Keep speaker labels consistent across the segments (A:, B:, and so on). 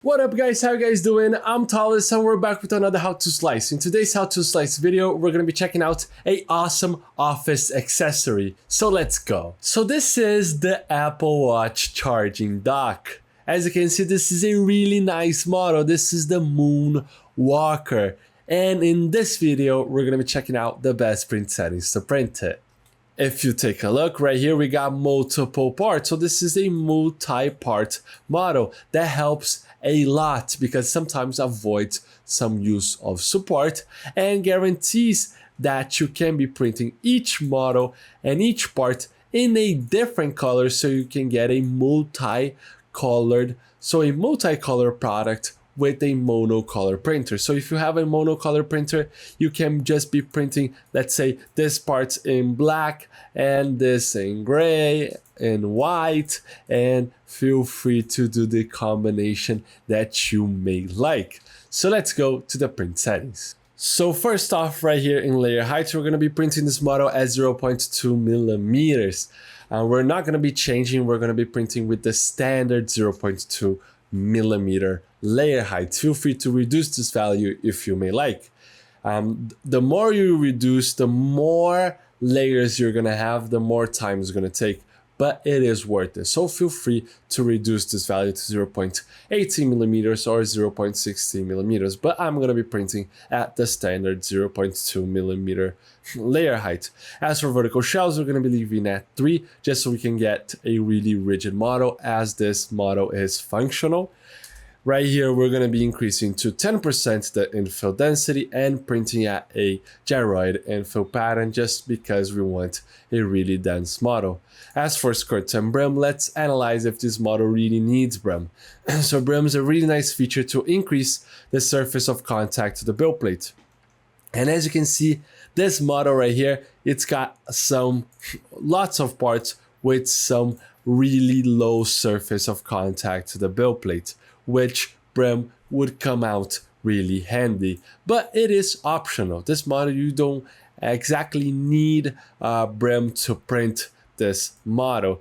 A: What up guys, how you guys doing? I'm Talis and we're back with another how to slice. In today's how to slice video, we're going to be checking out a awesome office accessory. So let's go. So this is the Apple Watch charging dock. As you can see, this is a really nice model. This is the Moonwalker. And in this video, we're going to be checking out the best print settings to print it. If you take a look right here, we got multiple parts. So this is a multi-part model that helps a lot because sometimes avoids some use of support and guarantees that you can be printing each model and each part in a different color so you can get a multi-colored product with a monocolor printer. So if you have a monocolor printer, you can just be printing, let's say, this part's in black and this in gray and white, and feel free to do the combination that you may like. So let's go to the print settings. So first off, right here in layer height, we're going to be printing this model at 0.2 millimeters. We're not going to be changing, we're going to be printing with the standard 0.2 millimeter layer height. Feel free to reduce this value if you may like. The more you reduce, the more layers you're gonna have, the more time it's gonna take, but it is worth it. So feel free to reduce this value to 0.18 millimeters or 0.16 millimeters, but I'm gonna be printing at the standard 0.2 millimeter layer height. As for vertical shelves, we're gonna be leaving at 3, just so we can get a really rigid model, as this model is functional. Right here, we're going to be increasing to 10% the infill density and printing at a gyroid infill pattern just because we want a really dense model. As for skirts and brim, let's analyze if this model really needs brim. So brim is a really nice feature to increase the surface of contact to the build plate. And as you can see, this model right here, it's got lots of parts with some really low surface of contact to the build plate, which brim would come out really handy, but it is optional. This model, you don't exactly need brim to print this model,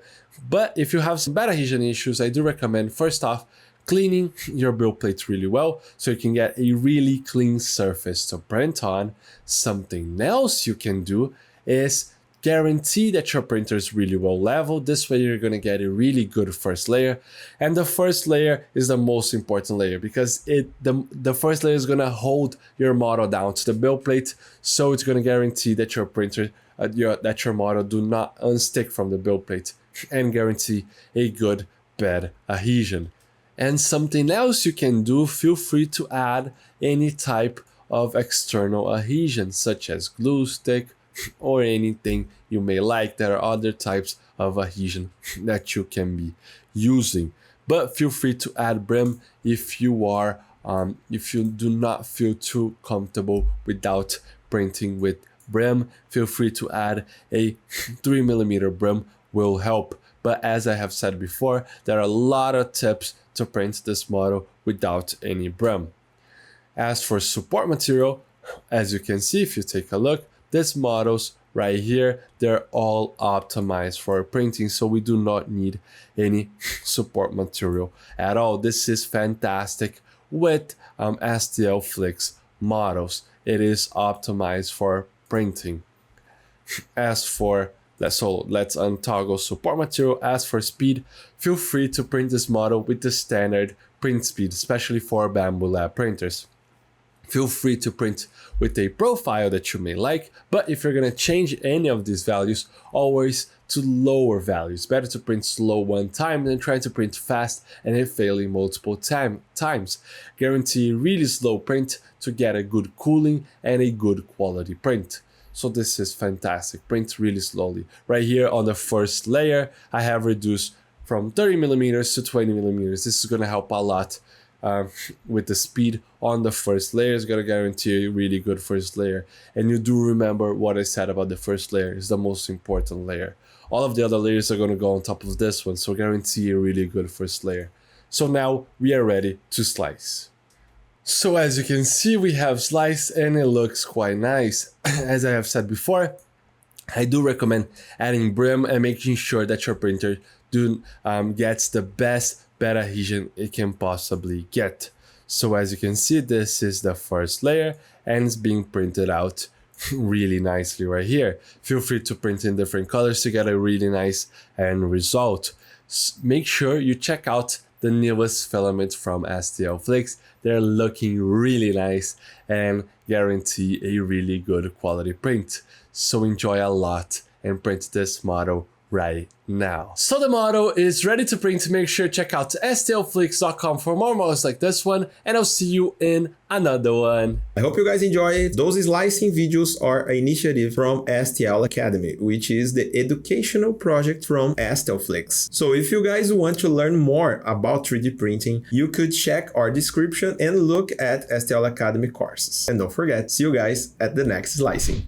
A: but if you have some bad adhesion issues, I do recommend first off cleaning your build plate really well so you can get a really clean surface to print on. Something else you can do is guarantee that your printer is really well leveled. This way you're going to get a really good first layer, and the first layer is the most important layer because the first layer is going to hold your model down to the build plate, so it's going to guarantee that your printer that your model do not unstick from the build plate and guarantee a good bed adhesion. And something else you can do, feel free to add any type of external adhesion such as glue stick or anything you may like. There are other types of adhesion that you can be using, but feel free to add brim if you do not feel too comfortable without printing with brim. Feel free to add a 3 millimeter brim, will help. But as I have said before, there are a lot of tips to print this model without any brim. As for support material, as you can see if you take a look, these models right here, they're all optimized for printing, so we do not need any support material at all. This is fantastic with STL Flix models. It is optimized for printing. As for let's untoggle support material. As for speed, feel free to print this model with the standard print speed, especially for Bambu Lab printers. Feel free to print with a profile that you may like, but if you're going to change any of these values, always to lower values. Better to print slow one time than trying to print fast and it failing multiple times. Guarantee really slow print to get a good cooling and a good quality print. So this is fantastic. Print really slowly. Right here on the first layer, I have reduced from 30 millimeters to 20 millimeters. This is going to help a lot with the speed on the first layer. Is going to guarantee a really good first layer. And you do remember what I said about the first layer is the most important layer. All of the other layers are going to go on top of this one, so guarantee a really good first layer. So now we are ready to slice. So as you can see, we have sliced and it looks quite nice. As I have said before, I do recommend adding brim and making sure that your printer gets the best better adhesion it can possibly get. So as you can see, this is the first layer and it's being printed out really nicely right here. Feel free to print in different colors to get a really nice end result. Make sure you check out the newest filament from STL Flix. They're looking really nice and guarantee a really good quality print. So enjoy a lot and print this model right now. So the model is ready to print. Make sure to check out stlflix.com for more models like this one, and I'll see you in another one.
B: I hope you guys enjoy it. Those slicing videos are an initiative from STL Academy, which is the educational project from STL Flix. So if you guys want to learn more about 3D printing, you could check our description and look at STL Academy courses. And don't forget, see you guys at the next slicing.